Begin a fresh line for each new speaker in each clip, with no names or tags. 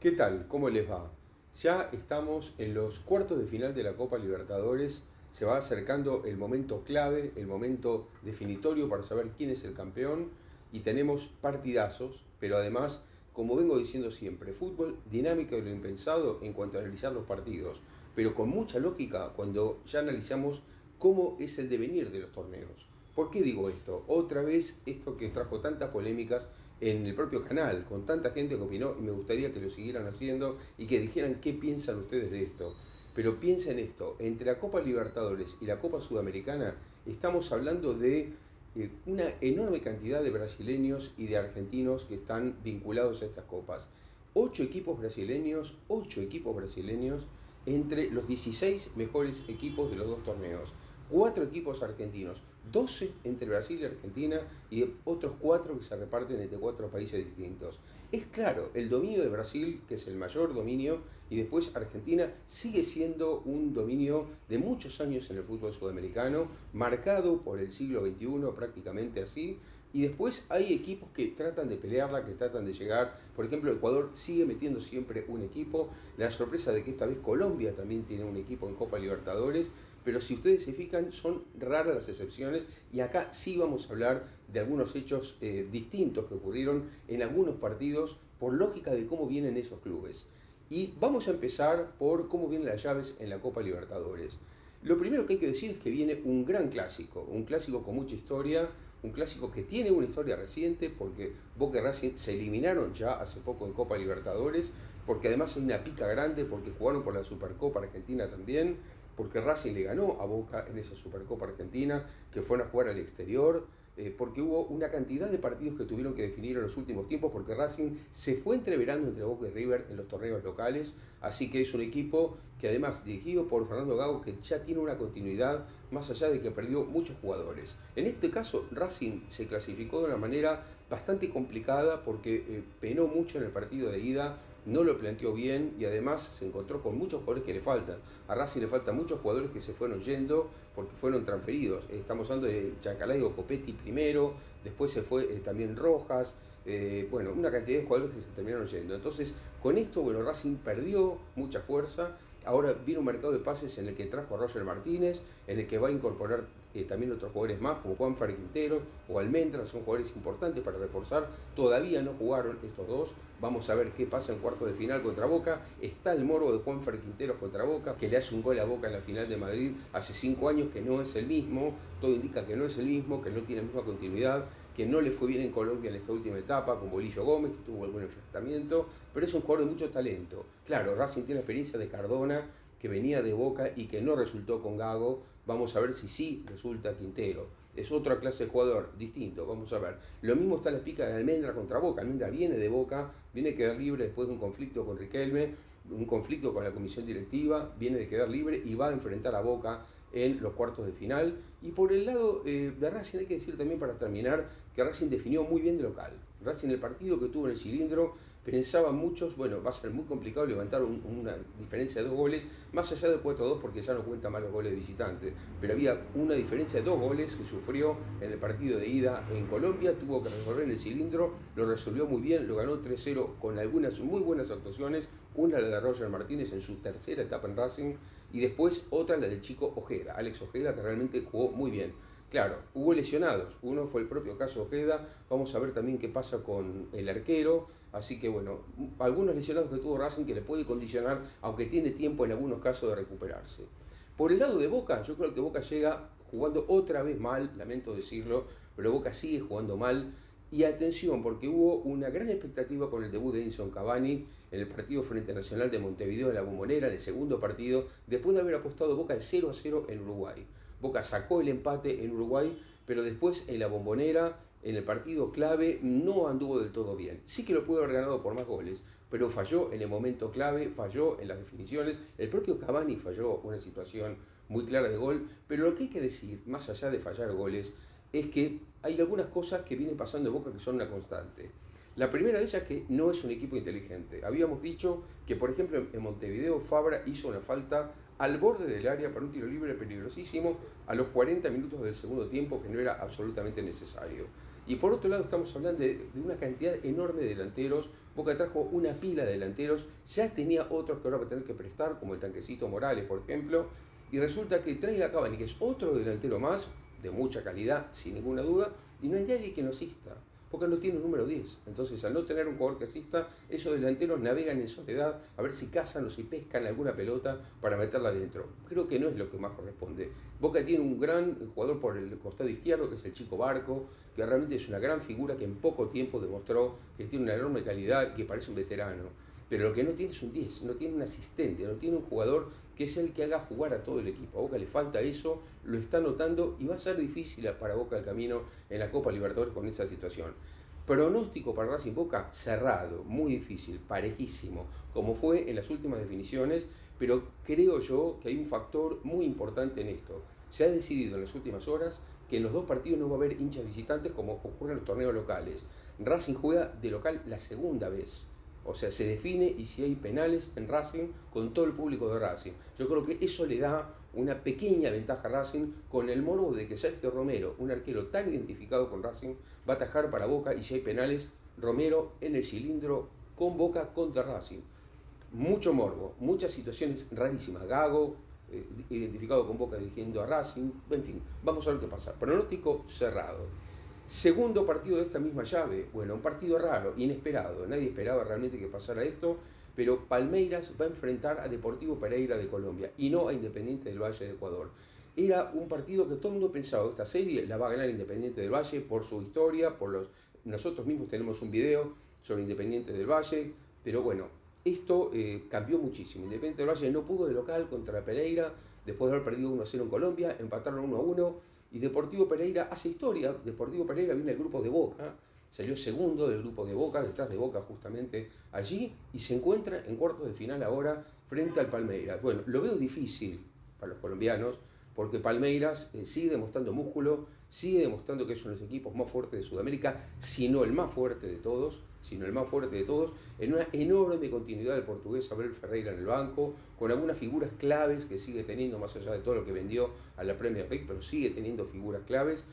¿Qué tal? ¿Cómo les va? Ya estamos en los cuartos de final de la Copa Libertadores. Se va acercando el momento clave, el momento definitorio para saber quién es el campeón. Y tenemos partidazos, pero además, como vengo diciendo siempre, fútbol dinámico de lo impensado en cuanto a analizar los partidos, pero con mucha lógica cuando ya analizamos cómo es el devenir de los torneos. ¿Por qué digo esto? Otra vez esto que trajo tantas polémicas en el propio canal, con tanta gente que opinó, y me gustaría que lo siguieran haciendo y que dijeran qué piensan ustedes de esto. Pero piensen esto, entre la Copa Libertadores y la Copa Sudamericana estamos hablando de una enorme cantidad de brasileños y de argentinos que están vinculados a estas copas. Ocho equipos brasileños entre los 16 mejores equipos de los dos torneos. Cuatro equipos argentinos, 12 entre Brasil y Argentina y otros cuatro que se reparten entre cuatro países distintos. Es claro, el dominio de Brasil, que es el mayor dominio, y después Argentina sigue siendo un dominio de muchos años en el fútbol sudamericano, marcado por el siglo XXI prácticamente así, y después hay equipos que tratan de pelearla, que tratan de llegar. Por ejemplo, Ecuador sigue metiendo siempre un equipo. La sorpresa de que esta vez Colombia también tiene un equipo en Copa Libertadores. Pero si ustedes se fijan, son raras las excepciones. Y acá sí vamos a hablar de algunos hechos distintos que ocurrieron en algunos partidos por lógica de cómo vienen esos clubes. Y vamos a empezar por cómo vienen las llaves en la Copa Libertadores. Lo primero que hay que decir es que viene un gran clásico, un clásico con mucha historia, un clásico que tiene una historia reciente porque Boca y Racing se eliminaron ya hace poco en Copa Libertadores, porque además hay una pica grande porque jugaron por la Supercopa Argentina también, porque Racing le ganó a Boca en esa Supercopa Argentina, que fueron a jugar al exterior, porque hubo una cantidad de partidos que tuvieron que definir en los últimos tiempos, porque Racing se fue entreverando entre Boca y River en los torneos locales, así que es un equipo que además dirigido por Fernando Gago, que ya tiene una continuidad, más allá de que perdió muchos jugadores. En este caso, Racing se clasificó de una manera bastante complicada porque penó mucho en el partido de ida, no lo planteó bien y además se encontró con muchos jugadores que le faltan. A Racing le faltan muchos jugadores que se fueron yendo porque fueron transferidos. Estamos hablando de Giancarlo Copetti primero, después se fue también Rojas, bueno, una cantidad de jugadores que se terminaron yendo. Entonces, con esto, bueno, Racing perdió mucha fuerza. Ahora viene un mercado de pases en el que trajo a Roger Martínez, en el que va a incorporar también otros jugadores más, como Juanfer Quintero o Almendra, son jugadores importantes para reforzar. Todavía no jugaron estos dos. Vamos a ver qué pasa en cuarto de final contra Boca. Está el morbo de Juanfer Quintero contra Boca, que le hace un gol a Boca en la final de Madrid hace 5 años, que no es el mismo. Todo indica que no es el mismo, que no tiene la misma continuidad, que no le fue bien en Colombia en esta última etapa, con Bolillo Gómez, que tuvo algún enfrentamiento, pero es un jugador de mucho talento. Claro, Racing tiene la experiencia de Cardona, que venía de Boca y que no resultó con Gago. Vamos a ver si sí resulta Quintero. Es otra clase de jugador, distinto, vamos a ver. Lo mismo está la pica de Almendra contra Boca. Almendra viene de Boca, viene a quedar libre después de un conflicto con Riquelme, un conflicto con la comisión directiva, viene de quedar libre y va a enfrentar a Boca en los cuartos de final. Y por el lado de Racing hay que decir también para terminar que Racing definió muy bien de local. Racing, el partido que tuvo en el cilindro, pensaban muchos, bueno, va a ser muy complicado levantar una diferencia de 2 goles, más allá del 4-2 porque ya no cuentan más los goles de visitante, pero había una diferencia de 2 goles que sufrió en el partido de ida en Colombia, tuvo que resolver en el cilindro, lo resolvió muy bien, lo ganó 3-0 con algunas muy buenas actuaciones, una la de Roger Martínez en su tercera etapa en Racing y después otra la del chico Ojeda, Alex Ojeda, que realmente jugó muy bien. Claro, hubo lesionados, uno fue el propio caso Ojeda, vamos a ver también qué pasa con el arquero, así que bueno, algunos lesionados que tuvo Racing que le puede condicionar, aunque tiene tiempo en algunos casos de recuperarse. Por el lado de Boca, yo creo que Boca llega jugando otra vez mal, lamento decirlo, pero Boca sigue jugando mal. Y atención, porque hubo una gran expectativa con el debut de Edinson Cavani en el partido frente a Nacional de Montevideo de la Bombonera, en el segundo partido, después de haber apostado Boca el 0-0 en Uruguay. Boca sacó el empate en Uruguay, pero después en la Bombonera, en el partido clave, no anduvo del todo bien. Sí que lo pudo haber ganado por más goles, pero falló en el momento clave, falló en las definiciones. El propio Cavani falló una situación muy clara de gol, pero lo que hay que decir, más allá de fallar goles, es que hay algunas cosas que vienen pasando en Boca que son una constante. La primera de ellas es que no es un equipo inteligente. Habíamos dicho que, por ejemplo, en Montevideo Fabra hizo una falta al borde del área para un tiro libre peligrosísimo a los 40 minutos del segundo tiempo, que no era absolutamente necesario. Y por otro lado estamos hablando de una cantidad enorme de delanteros. Boca trajo una pila de delanteros, ya tenía otros que ahora va a tener que prestar, como el Tanquecito Morales, por ejemplo, y resulta que trae a Cavani, que es otro delantero más, de mucha calidad, sin ninguna duda, y no hay nadie que lo asista, porque no tiene un número 10. Entonces, al no tener un jugador que asista, esos delanteros navegan en soledad a ver si cazan o si pescan alguna pelota para meterla adentro. Creo que no es lo que más corresponde. Boca tiene un gran jugador por el costado izquierdo, que es el Chico Barco, que realmente es una gran figura que en poco tiempo demostró que tiene una enorme calidad y que parece un veterano. Pero lo que no tiene es un 10, no tiene un asistente, no tiene un jugador que es el que haga jugar a todo el equipo. A Boca le falta eso, lo está notando y va a ser difícil para Boca el camino en la Copa Libertadores con esa situación. Pronóstico para Racing Boca cerrado, muy difícil, parejísimo, como fue en las últimas definiciones, pero creo yo que hay un factor muy importante en esto. Se ha decidido en las últimas horas que en los dos partidos no va a haber hinchas visitantes como ocurre en los torneos locales. Racing juega de local la segunda vez. O sea, se define y si hay penales en Racing con todo el público de Racing. Yo creo que eso le da una pequeña ventaja a Racing con el morbo de que Sergio Romero, un arquero tan identificado con Racing, va a atajar para Boca y si hay penales, Romero en el cilindro con Boca contra Racing. Mucho morbo, muchas situaciones rarísimas. Gago, identificado con Boca dirigiendo a Racing, en fin, vamos a ver qué pasa. Pronóstico cerrado. Segundo partido de esta misma llave, bueno, un partido raro, inesperado, nadie esperaba realmente que pasara esto, pero Palmeiras va a enfrentar a Deportivo Pereira de Colombia y no a Independiente del Valle de Ecuador. Era un partido que todo el mundo pensaba, esta serie la va a ganar Independiente del Valle por su historia, nosotros mismos tenemos un video sobre Independiente del Valle, pero bueno, esto cambió muchísimo. Independiente del Valle no pudo de local contra Pereira, después de haber perdido 1-0 en Colombia, empataron 1-1, y Deportivo Pereira hace historia. Deportivo Pereira viene al grupo de Boca, salió segundo del grupo de Boca, detrás de Boca justamente allí, y se encuentra en cuartos de final ahora frente al Palmeiras. Bueno, lo veo difícil para los colombianos, porque Palmeiras sigue demostrando músculo, sigue demostrando que es uno de los equipos más fuertes de Sudamérica, sino el más fuerte de todos, en una enorme continuidad del portugués Abel Ferreira en el banco, con algunas figuras claves que sigue teniendo, más allá de todo lo que vendió a la Premier League, pero sigue teniendo figuras claves.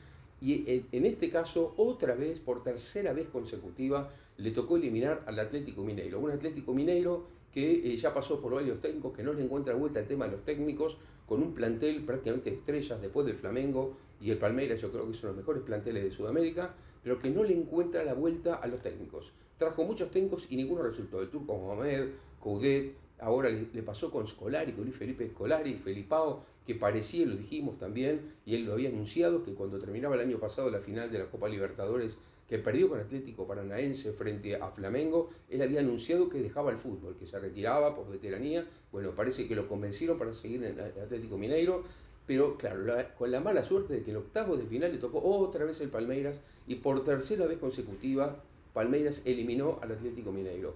Y en este caso, otra vez, por tercera vez consecutiva, le tocó eliminar al Atlético Mineiro. Un Atlético Mineiro que ya pasó por varios técnicos, que no le encuentra vuelta al tema de los técnicos, con un plantel prácticamente de estrellas después del Flamengo y el Palmeiras, yo creo que son los mejores planteles de Sudamérica, pero que no le encuentra la vuelta a los técnicos. Trajo muchos técnicos y ninguno resultó. El turco Mohamed, Coudet, ahora le pasó con Scolari, con Luis Felipe Scolari, Felipao, que parecía, lo dijimos también, y él lo había anunciado, que cuando terminaba el año pasado la final de la Copa Libertadores, que perdió con Atlético Paranaense frente a Flamengo, él había anunciado que dejaba el fútbol, que se retiraba por veteranía. Bueno, parece que lo convencieron para seguir en el Atlético Mineiro, pero claro, con la mala suerte de que el octavo de final le tocó otra vez el Palmeiras, y por tercera vez consecutiva Palmeiras eliminó al Atlético Mineiro.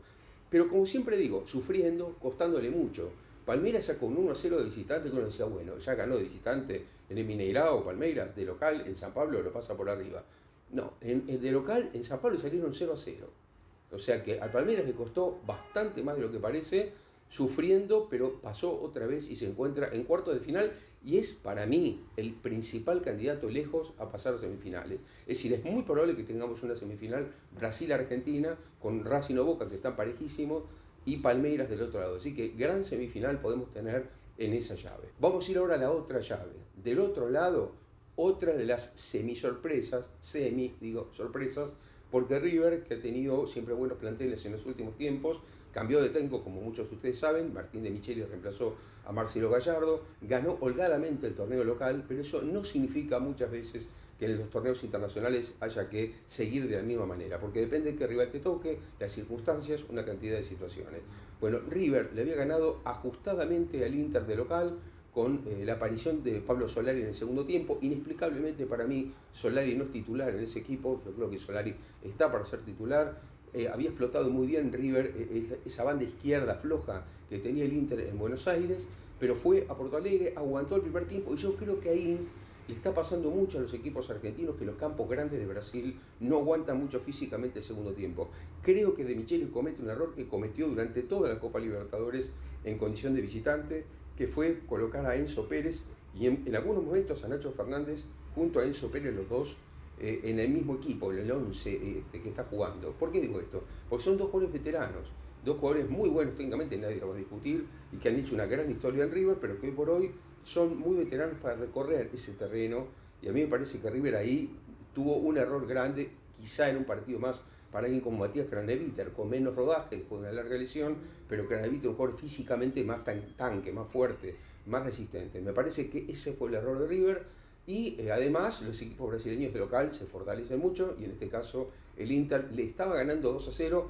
Pero como siempre digo, sufriendo, costándole mucho. Palmeiras sacó un 1-0 de visitante, que uno decía, bueno, ya ganó de visitante en el Mineirao, Palmeiras, de local, en San Pablo lo pasa por arriba. No, de local en San Pablo salieron 0-0. O sea que al Palmeiras le costó bastante más de lo que parece, sufriendo, pero pasó otra vez y se encuentra en cuartos de final y es para mí el principal candidato lejos a pasar a semifinales. Es decir, es muy probable que tengamos una semifinal Brasil-Argentina con Racing o Boca, que están parejísimos, y Palmeiras del otro lado. Así que gran semifinal podemos tener en esa llave. Vamos a ir ahora a la otra llave. Del otro lado, otra de las sorpresas, porque River, que ha tenido siempre buenos planteles en los últimos tiempos, cambió de técnico, como muchos de ustedes saben. Martín de Micheli reemplazó a Marcelo Gallardo, ganó holgadamente el torneo local, pero eso no significa muchas veces que en los torneos internacionales haya que seguir de la misma manera, porque depende de qué rival te toque, las circunstancias, una cantidad de situaciones. Bueno, River le había ganado ajustadamente al Inter de local, con la aparición de Pablo Solari en el segundo tiempo. Inexplicablemente para mí, Solari no es titular en ese equipo. Yo creo que Solari está para ser titular. Había explotado muy bien River, esa banda izquierda floja que tenía el Inter en Buenos Aires, pero fue a Porto Alegre, aguantó el primer tiempo y yo creo que ahí le está pasando mucho a los equipos argentinos que los campos grandes de Brasil no aguantan mucho físicamente el segundo tiempo. Creo que De Micheli comete un error que cometió durante toda la Copa Libertadores en condición de visitante, que fue colocar a Enzo Pérez y en algunos momentos a Nacho Fernández junto a Enzo Pérez, los dos en el mismo equipo, en el 11 que está jugando. ¿Por qué digo esto? Porque son dos jugadores veteranos, dos jugadores muy buenos técnicamente, nadie lo va a discutir, y que han hecho una gran historia en River, pero que hoy por hoy son muy veteranos para recorrer ese terreno, y a mí me parece que River ahí tuvo un error grande, quizá en un partido más para alguien como Matías Craneviter, con menos rodaje después de una larga lesión, pero Craneviter es un jugador físicamente más tanque, más fuerte, más resistente. Me parece que ese fue el error de River, y además los equipos brasileños de local se fortalecen mucho, y en este caso el Inter le estaba ganando 2-0.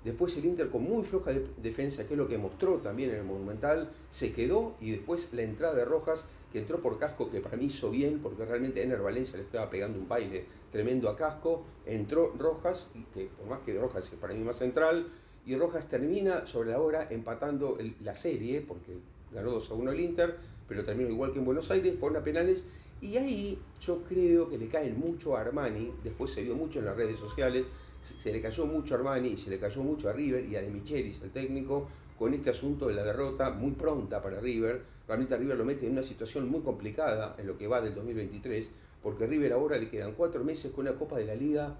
Después el Inter con muy floja defensa, que es lo que mostró también en el Monumental, se quedó, y después la entrada de Rojas, que entró por Casco, que para mí hizo bien, porque realmente Ener Valencia le estaba pegando un baile tremendo a Casco, entró Rojas, y que por más que Rojas es para mí más central, y Rojas termina sobre la hora empatando la serie, porque ganó 2-1 el Inter, pero terminó igual que en Buenos Aires, fueron a penales, y ahí yo creo que le caen mucho a Armani, después se vio mucho en las redes sociales, se le cayó mucho a Armani y se le cayó mucho a River y a De Michelis, el técnico, con este asunto de la derrota muy pronta para River. Realmente a River lo mete en una situación muy complicada en lo que va del 2023, porque a River ahora le quedan 4 meses con una Copa de la Liga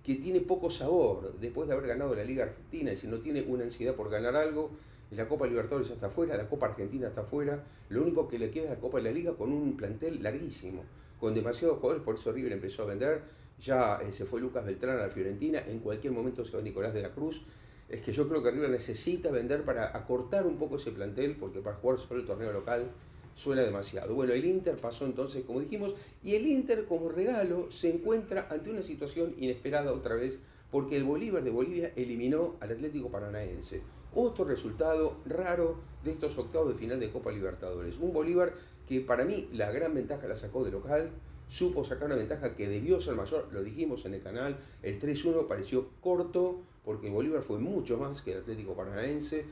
que tiene poco sabor, después de haber ganado la Liga Argentina, y si no tiene una ansiedad por ganar algo, la Copa Libertadores ya está afuera, la Copa Argentina está afuera, lo único que le queda es la Copa de la Liga con un plantel larguísimo, con demasiados jugadores, por eso River empezó a vender, ya se fue Lucas Beltrán a la Fiorentina, en cualquier momento se va Nicolás de la Cruz. Es que yo creo que River necesita vender para acortar un poco ese plantel, porque para jugar solo el torneo local suena demasiado. Bueno, el Inter pasó entonces, como dijimos, y el Inter como regalo se encuentra ante una situación inesperada otra vez, porque el Bolívar de Bolivia eliminó al Atlético Paranaense. Otro resultado raro de estos octavos de final de Copa Libertadores. Un Bolívar que para mí la gran ventaja la sacó de local, supo sacar una ventaja que debió ser mayor, lo dijimos en el canal, el 3-1 pareció corto, porque Bolívar fue mucho más que el Atlético Paranaense,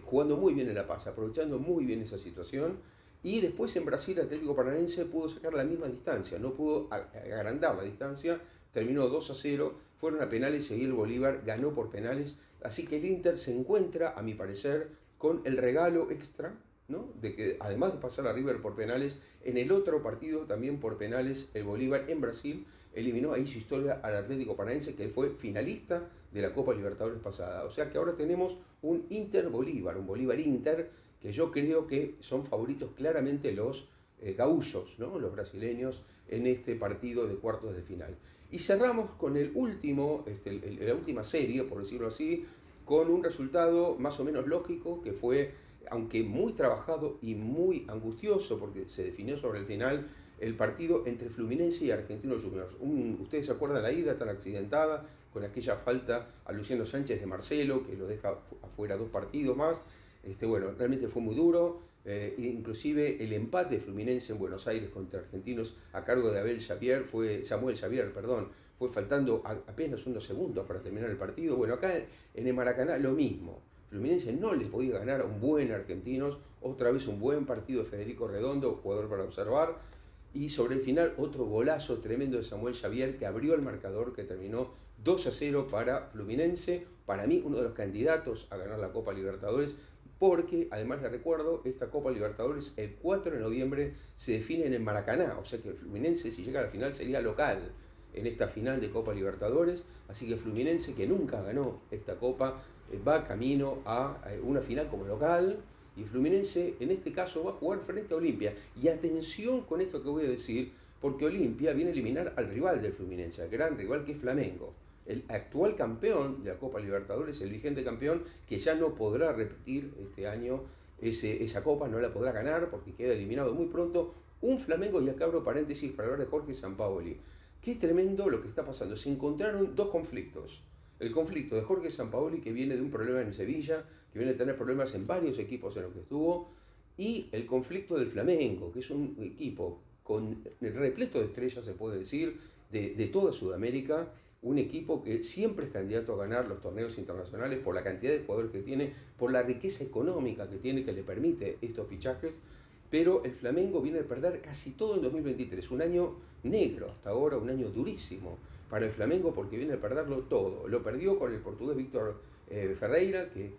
jugando muy bien en La Paz, aprovechando muy bien esa situación. Y después en Brasil el Atlético Paranaense pudo sacar la misma distancia, no pudo agrandar la distancia, terminó 2-0, fueron a penales y ahí el Bolívar ganó por penales. Así que el Inter se encuentra, a mi parecer, con el regalo extra, ¿no?, de que además de pasar a River por penales, en el otro partido también por penales el Bolívar en Brasil eliminó ahí su historia al Atlético Paranaense, que fue finalista de la Copa Libertadores pasada. O sea que ahora tenemos un Inter-Bolívar, un Bolívar-Inter, que yo creo que son favoritos claramente los gaullos, ¿no?, los brasileños, en este partido de cuartos de final. Y cerramos con el último, la última serie, por decirlo así, con un resultado más o menos lógico, que fue, aunque muy trabajado y muy angustioso, porque se definió sobre el final, el partido entre Fluminense y Argentinos Juniors. Ustedes se acuerdan la ida tan accidentada, con aquella falta a Luciano Sánchez de Marcelo, que lo deja afuera 2 partidos más. Bueno, realmente fue muy duro. Inclusive el empate Fluminense en Buenos Aires contra Argentinos a cargo de Samuel Xavier, fue faltando apenas unos segundos para terminar el partido. Bueno, acá en el Maracaná lo mismo. Fluminense no le podía ganar a un buen Argentinos, otra vez un buen partido de Federico Redondo, jugador para observar, y sobre el final otro golazo tremendo de Samuel Xavier, que abrió el marcador, que terminó 2-0 para Fluminense, para mí uno de los candidatos a ganar la Copa Libertadores, porque además les recuerdo, esta Copa Libertadores el 4 de noviembre se define en el Maracaná, o sea que el Fluminense, si llega a la final, sería local en esta final de Copa Libertadores, así que Fluminense, que nunca ganó esta Copa, va camino a una final como local, y Fluminense en este caso va a jugar frente a Olimpia. Y atención con esto que voy a decir, porque Olimpia viene a eliminar al rival del Fluminense, al gran rival que es Flamengo, el actual campeón de la Copa Libertadores, el vigente campeón, que ya no podrá repetir este año esa Copa, no la podrá ganar porque queda eliminado muy pronto. Un Flamengo, y acá abro paréntesis para hablar de Jorge Sampaoli. Qué tremendo lo que está pasando. Se encontraron 2 conflictos. El conflicto de Jorge Sampaoli, que viene de un problema en Sevilla, que viene a tener problemas en varios equipos en los que estuvo, y el conflicto del Flamengo, que es un equipo con repleto de estrellas, se puede decir, de toda Sudamérica, un equipo que siempre es candidato a ganar los torneos internacionales por la cantidad de jugadores que tiene, por la riqueza económica que tiene, que le permite estos fichajes. pero el Flamengo viene de perder casi todo en 2023, un año negro hasta ahora, un año durísimo para el Flamengo porque viene de perderlo todo. Lo perdió con el portugués Víctor Ferreira, que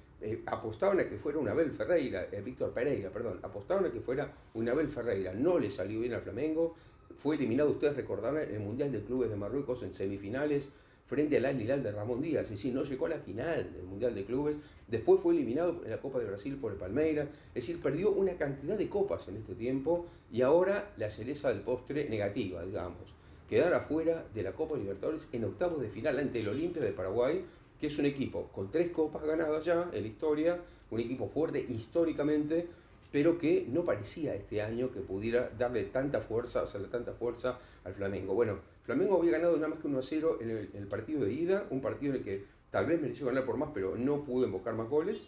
apostaban a que fuera un Abel Ferreira, Víctor Pereira, perdón, apostaban a que fuera un Abel Ferreira, no le salió bien al Flamengo, fue eliminado, ustedes recordarán, en el Mundial de Clubes de Marruecos en semifinales, frente al Al Hilal de Ramón Díaz, es decir, no llegó a la final del Mundial de Clubes, después fue eliminado en la Copa de Brasil por el Palmeiras, es decir, perdió una cantidad de copas en este tiempo y ahora la cereza del postre negativa, digamos, quedar afuera de la Copa Libertadores en octavos de final ante el Olimpia de Paraguay, que es un equipo con 3 copas ganadas ya en la historia, un equipo fuerte históricamente, pero que no parecía este año que pudiera darle tanta fuerza, hacerle tanta fuerza al Flamengo. Bueno, Flamengo había ganado nada más que 1-0 en el partido de ida, un partido en el que tal vez mereció ganar por más, pero no pudo invocar más goles.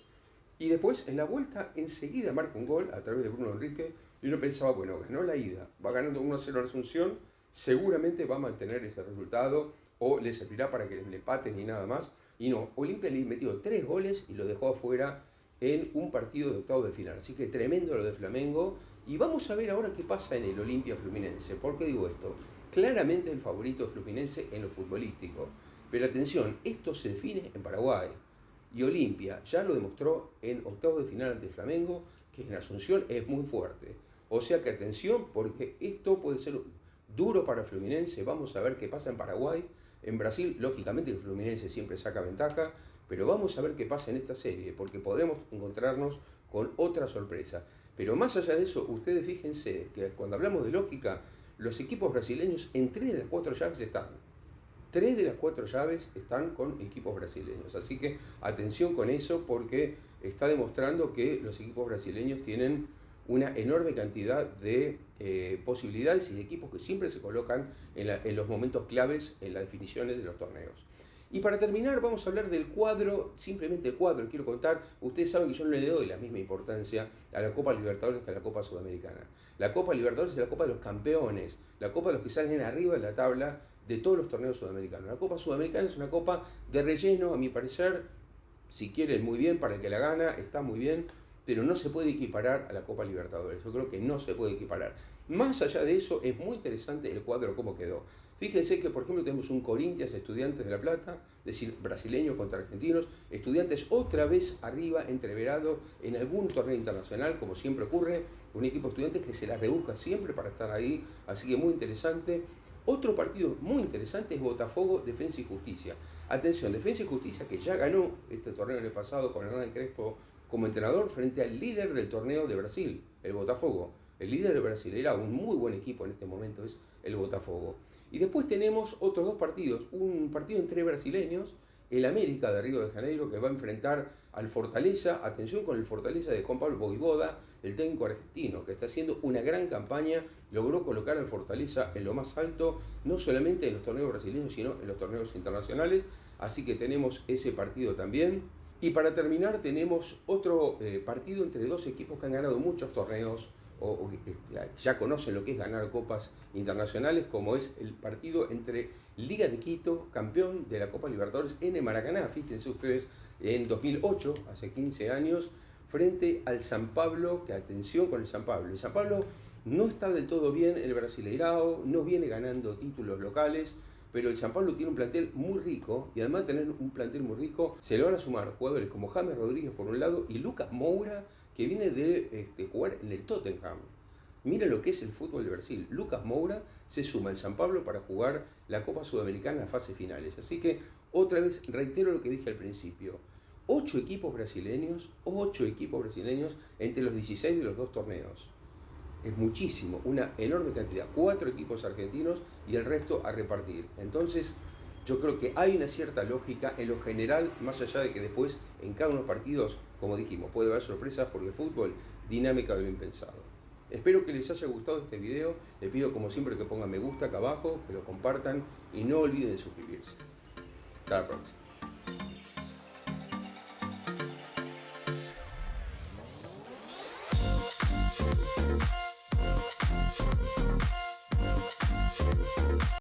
Y después, en la vuelta, enseguida marca un gol a través de Bruno Enrique, y uno pensaba, bueno, ganó la ida, va ganando 1-0 en Asunción, seguramente va a mantener ese resultado, o le servirá para que le empaten y nada más. Y no, Olimpia le metió 3 goles y lo dejó afuera en un partido de octavo de final. Así que tremendo lo de Flamengo. Y vamos a ver ahora qué pasa en el Olimpia Fluminense. ¿Por qué digo esto? Claramente el favorito de Fluminense en lo futbolístico. Pero atención, esto se define en Paraguay. Y Olimpia ya lo demostró en octavos de final ante Flamengo, que en Asunción es muy fuerte. O sea que atención, porque esto puede ser duro para Fluminense. Vamos a ver qué pasa en Paraguay. En Brasil, lógicamente, el Fluminense siempre saca ventaja, pero vamos a ver qué pasa en esta serie, porque podremos encontrarnos con otra sorpresa. Pero más allá de eso, ustedes fíjense que cuando hablamos de lógica, los equipos brasileños en 3 de las 4 llaves están. 3 de las 4 llaves están con equipos brasileños. Así que atención con eso porque está demostrando que los equipos brasileños tienen una enorme cantidad de posibilidades y de equipos que siempre se colocan en los momentos claves en las definiciones de los torneos. Y para terminar vamos a hablar del cuadro, simplemente el cuadro, quiero contar, ustedes saben que yo no le doy la misma importancia a la Copa Libertadores que a la Copa Sudamericana. La Copa Libertadores es la Copa de los campeones, la Copa de los que salen arriba de la tabla de todos los torneos sudamericanos. La Copa Sudamericana es una copa de relleno, a mi parecer, si quieren muy bien, para el que la gana, está muy bien, pero no se puede equiparar a la Copa Libertadores. Yo creo que no se puede equiparar. Más allá de eso, es muy interesante el cuadro cómo quedó. Fíjense que, por ejemplo, tenemos un Corinthians Estudiantes de La Plata, es decir, brasileños contra argentinos, Estudiantes otra vez arriba, entreverado en algún torneo internacional, como siempre ocurre, un equipo Estudiantes que se la rebusca siempre para estar ahí, así que muy interesante. Otro partido muy interesante es Botafogo, Defensa y Justicia. Atención, Defensa y Justicia que ya ganó este torneo en el pasado con Hernán Crespo como entrenador frente al líder del torneo de Brasil, el Botafogo. El líder de Brasil era un muy buen equipo en este momento, es el Botafogo. Y después tenemos otros 2 partidos, un partido entre brasileños, el América de Río de Janeiro, que va a enfrentar al Fortaleza, atención con el Fortaleza de Juan Pablo Voivoda, el técnico argentino, que está haciendo una gran campaña, logró colocar al Fortaleza en lo más alto, no solamente en los torneos brasileños, sino en los torneos internacionales, así que tenemos ese partido también. Y para terminar tenemos otro partido entre 2 equipos que han ganado muchos torneos, o ya conocen lo que es ganar copas internacionales, como es el partido entre Liga de Quito, campeón de la Copa Libertadores en el Maracaná, fíjense ustedes, en 2008, hace 15 años, frente al San Pablo, que atención con el San Pablo. El San Pablo no está del todo bien en el Brasileirao, no viene ganando títulos locales, pero el San Pablo tiene un plantel muy rico, y además de tener un plantel muy rico, se le van a sumar jugadores como James Rodríguez por un lado y Lucas Moura, que viene de jugar en el Tottenham. Mira lo que es el fútbol de Brasil. Lucas Moura se suma al San Pablo para jugar la Copa Sudamericana en las fases finales. Así que, otra vez, reitero lo que dije al principio. 8 equipos brasileños entre los 16 de los 2 torneos. Es muchísimo, una enorme cantidad. 4 equipos argentinos y el resto a repartir. Entonces, yo creo que hay una cierta lógica en lo general, más allá de que después en cada uno de los partidos, como dijimos, puede haber sorpresas porque el fútbol, dinámica de lo impensado. Espero que les haya gustado este video. Les pido como siempre que pongan me gusta acá abajo, que lo compartan y no olviden de suscribirse. Hasta la próxima.